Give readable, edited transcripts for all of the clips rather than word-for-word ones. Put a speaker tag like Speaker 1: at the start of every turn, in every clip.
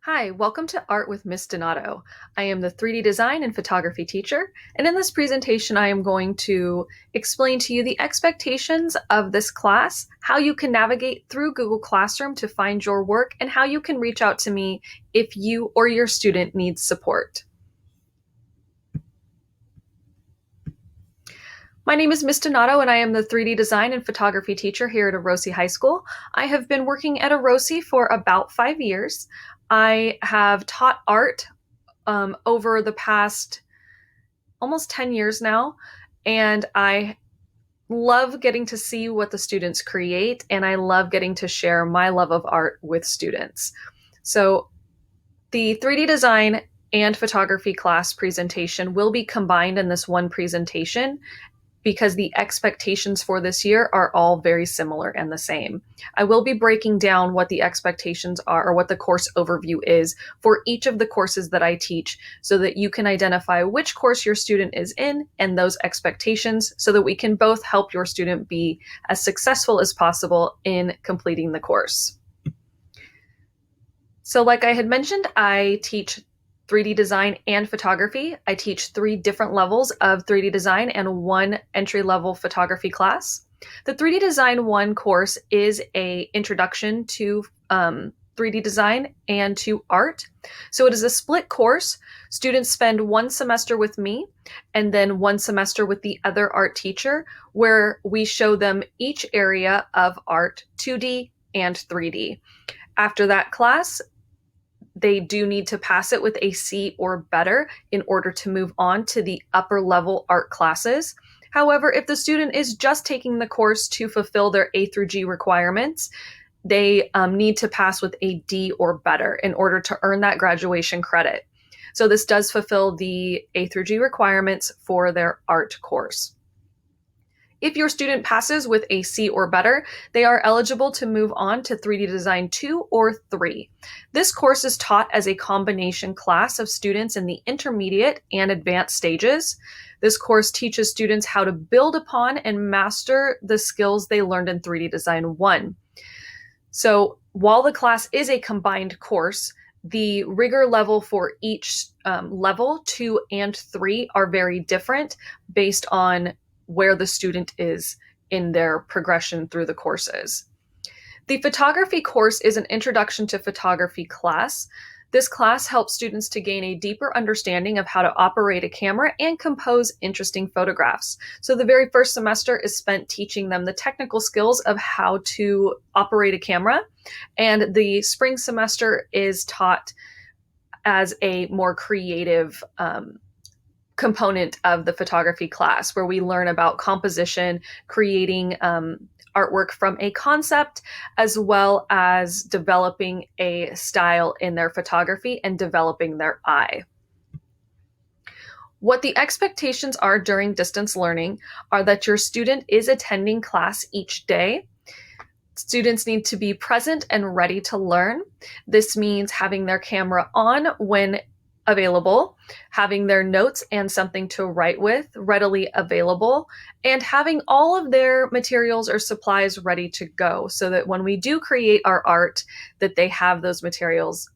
Speaker 1: Hi, welcome to Art with Miss Donato. I am the 3D design and photography teacher, and in this presentation, I am going to explain to you the expectations of this class, how you can navigate through Google Classroom to find your work, and how you can reach out to me if you or your student needs support. My name is Miss Donato, and I am the 3D design and photography teacher here at Orosi High School. I have been working at Orosi for about 5 years. I have taught art over the past almost 10 years now, and I love getting to see what the students create, and I love getting to share my love of art with students. So the 3D design and photography class presentation will be combined in this one presentation because the expectations for this year are all very similar and the same. I will be breaking down what the expectations are or what the course overview is for each of the courses that I teach so that you can identify which course your student is in and those expectations so that we can both help your student be as successful as possible in completing the course. So like I had mentioned, I teach 3D design and photography. I teach 3 different levels of 3D design and 1 entry-level photography class. The 3D Design 1 course is an introduction to 3D design and to art. So it is a split course. Students spend 1 semester with me and then 1 semester with the other art teacher where we show them each area of art, 2D and 3D. After that class, they do need to pass it with a C or better in order to move on to the upper level art classes. However, if the student is just taking the course to fulfill their A through G requirements, they need to pass with a D or better in order to earn that graduation credit. So this does fulfill the A through G requirements for their art course. If your student passes with a C or better, they are eligible to move on to 3D Design 2 or 3. This course is taught as a combination class of students in the intermediate and advanced stages. This course teaches students how to build upon and master the skills they learned in 3D Design 1. So while the class is a combined course, the rigor level for each level 2 and 3 are very different based on where the student is in their progression through the courses. The photography course is an introduction to photography class. This class helps students to gain a deeper understanding of how to operate a camera and compose interesting photographs. So the very first semester is spent teaching them the technical skills of how to operate a camera, and the spring semester is taught as a more creative component of the photography class where we learn about composition, creating artwork from a concept, as well as developing a style in their photography and developing their eye. What the expectations are during distance learning are that your student is attending class each day. Students need to be present and ready to learn. This means having their camera on when available, having their notes and something to write with readily available, and having all of their materials or supplies ready to go so that when we do create our art, that they have those materials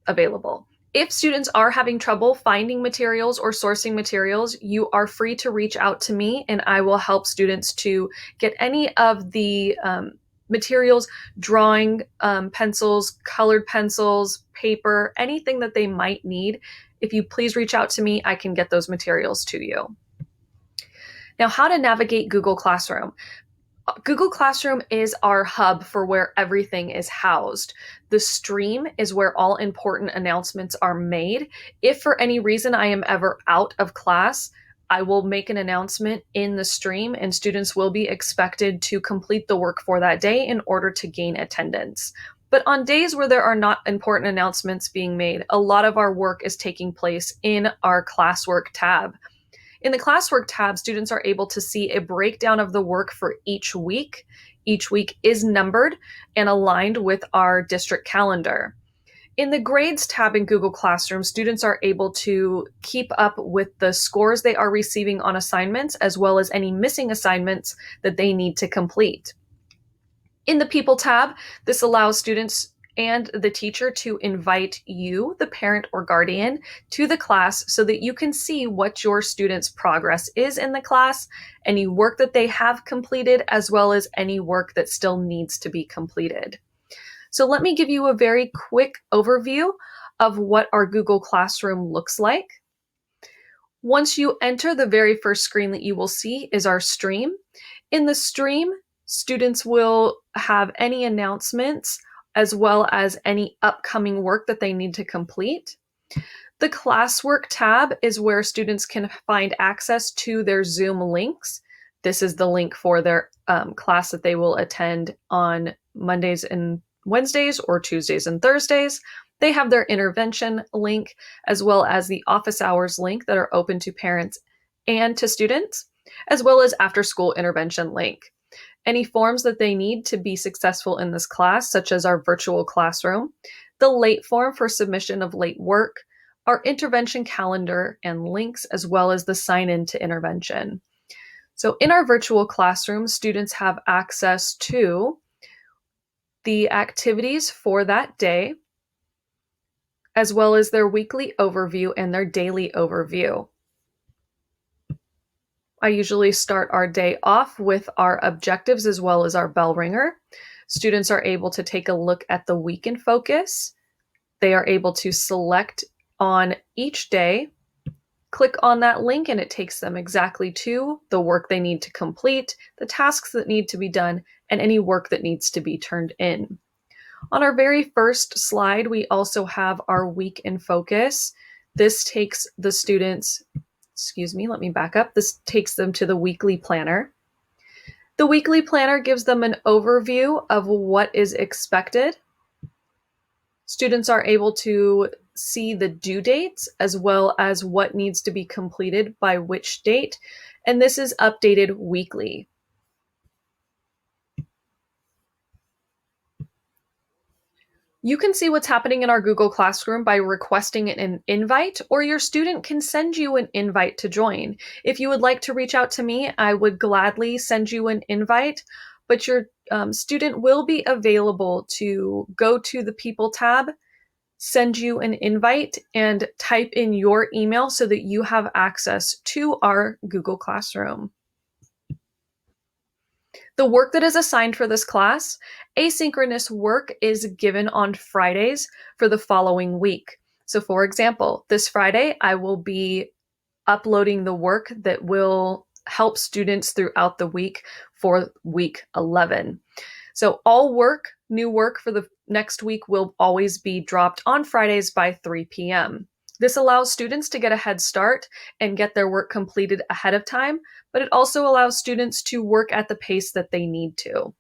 Speaker 1: available. If students are having trouble finding materials or sourcing materials, you are free to reach out to me and I will help students to get any of the materials, drawing pencils, colored pencils, paper, anything that they might need. If you please reach out to me, I can get those materials to you. Now, how to navigate Google Classroom. Google Classroom is our hub for where everything is housed. The stream is where all important announcements are made. If for any reason I am ever out of class, I will make an announcement in the stream and students will be expected to complete the work for that day in order to gain attendance. But on days where there are not important announcements being made, a lot of our work is taking place in our classwork tab. In the classwork tab, students are able to see a breakdown of the work for each week. Each week is numbered and aligned with our district calendar. In the grades tab in Google Classroom, students are able to keep up with the scores they are receiving on assignments, as well as any missing assignments that they need to complete. In the People tab, this allows students and the teacher to invite you, the parent or guardian, to the class so that you can see what your student's progress is in the class, any work that they have completed, as well as any work that still needs to be completed. So let me give you a very quick overview of what our Google Classroom looks like. Once you enter, the very first screen that you will see is our stream. In the stream, students will have any announcements as well as any upcoming work that they need to complete. The classwork tab is where students can find access to their Zoom links. This is the link for their class that they will attend on Mondays and Wednesdays or Tuesdays and Thursdays. They have their intervention link as well as the office hours link that are open to parents and to students, as well as after school intervention link. Any forms that they need to be successful in this class, such as our virtual classroom, the late form for submission of late work, our intervention calendar and links, as well as the sign in to intervention. So in our virtual classroom, students have access to the activities for that day, as well as their weekly overview and their daily overview. I usually start our day off with our objectives as well as our bell ringer. Students are able to take a look at the week in focus. They are able to select on each day, click on that link, and it takes them exactly to the work they need to complete, the tasks that need to be done, and any work that needs to be turned in. On our very first slide, we also have our week in focus. This takes the students, let me back up. This takes them to the weekly planner. The weekly planner gives them an overview of what is expected. Students are able to see the due dates as well as what needs to be completed by which date, and this is updated weekly. You can see what's happening in our Google Classroom by requesting an invite, or your student can send you an invite to join. If you would like to reach out to me, I would gladly send you an invite, but your student will be available to go to the People tab, send you an invite, and type in your email so that you have access to our Google Classroom. The work that is assigned for this class, asynchronous work is given on Fridays for the following week. So for example, this Friday, I will be uploading the work that will help students throughout the week for week 11. So all work, new work for the next week will always be dropped on Fridays by 3 p.m. This allows students to get a head start and get their work completed ahead of time, but it also allows students to work at the pace that they need to.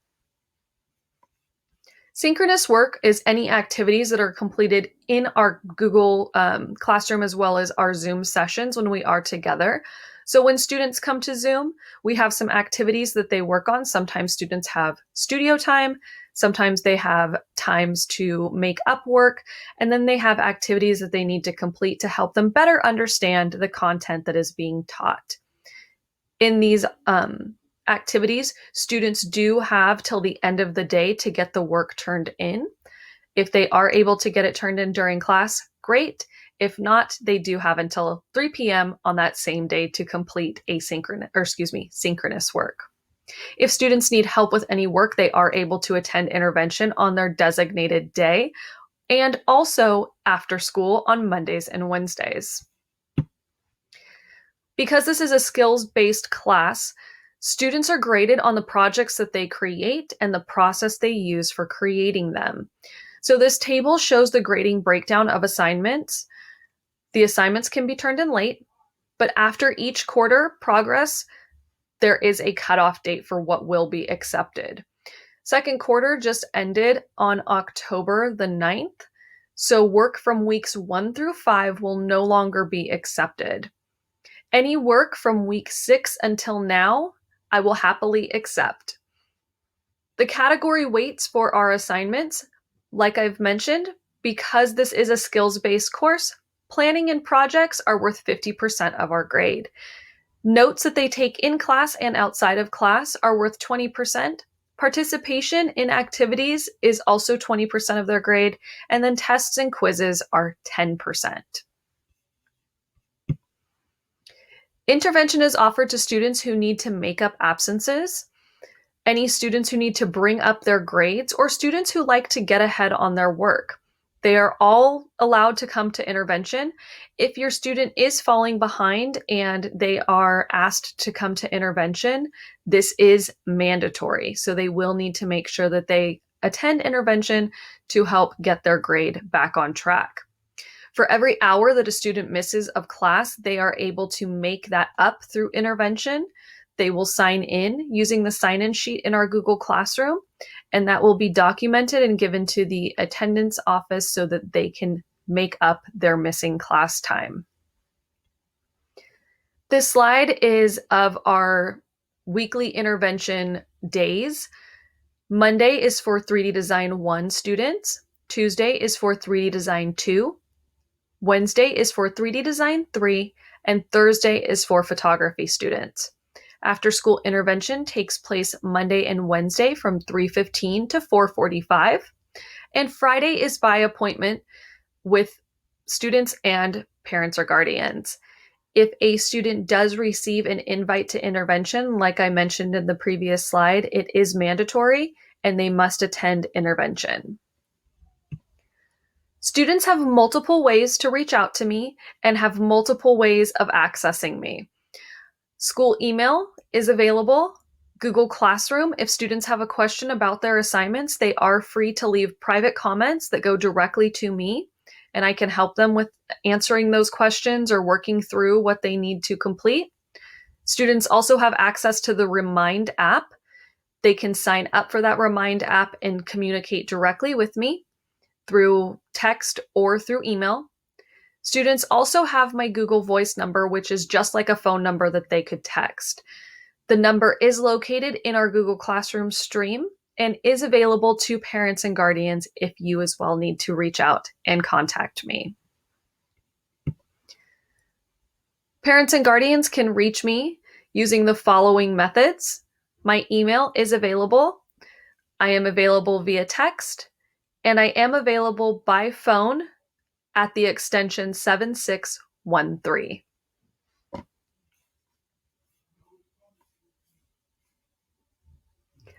Speaker 1: Synchronous work is any activities that are completed in our Google Classroom as well as our Zoom sessions when we are together. So when students come to Zoom, we have some activities that they work on. Sometimes students have studio time, sometimes they have times to make up work, and then they have activities that they need to complete to help them better understand the content that is being taught. In these activities, students do have till the end of the day to get the work turned in. If they are able to get it turned in during class, great. If not, they do have until 3 p.m. on that same day to complete synchronous work. If students need help with any work, they are able to attend intervention on their designated day and also after school on Mondays and Wednesdays. Because this is a skills-based class, students are graded on the projects that they create and the process they use for creating them. So this table shows the grading breakdown of assignments. The assignments can be turned in late, but after each quarter progress, there is a cutoff date for what will be accepted. Second quarter just ended on October the 9th, so work from weeks 1 through 5 will no longer be accepted. Any work from week 6 until now, I will happily accept. The category weights for our assignments, like I've mentioned, because this is a skills-based course, planning and projects are worth 50% of our grade. Notes that they take in class and outside of class are worth 20%. Participation in activities is also 20% of their grade, and then tests and quizzes are 10%. Intervention is offered to students who need to make up absences, any students who need to bring up their grades, or students who like to get ahead on their work. They are all allowed to come to intervention. If your student is falling behind and they are asked to come to intervention, this is mandatory. So they will need to make sure that they attend intervention to help get their grade back on track. For every hour that a student misses of class, they are able to make that up through intervention. They will sign in using the sign-in sheet in our Google Classroom, and that will be documented and given to the attendance office so that they can make up their missing class time. This slide is of our weekly intervention days. Monday is for 3D Design 1 students. Tuesday is for 3D Design 2. Wednesday is for 3D Design 3, and Thursday is for photography students. After school intervention takes place Monday and Wednesday from 3:15 to 4:45, and Friday is by appointment with students and parents or guardians. If a student does receive an invite to intervention, like I mentioned in the previous slide, it is mandatory and they must attend intervention. Students have multiple ways to reach out to me and have multiple ways of accessing me. School email is available. Google Classroom, if students have a question about their assignments, they are free to leave private comments that go directly to me, and I can help them with answering those questions or working through what they need to complete. Students also have access to the Remind app. They can sign up for that Remind app and communicate directly with me through text or through email. Students also have my Google Voice number, which is just like a phone number that they could text. The number is located in our Google Classroom stream and is available to parents and guardians if you as well need to reach out and contact me. Parents and guardians can reach me using the following methods. My email is available. I am available via text, and I am available by phone at the extension 7613.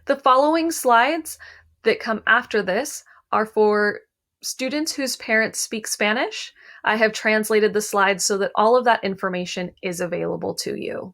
Speaker 1: The following slides that come after this are for students whose parents speak Spanish. I have translated the slides so that all of that information is available to you.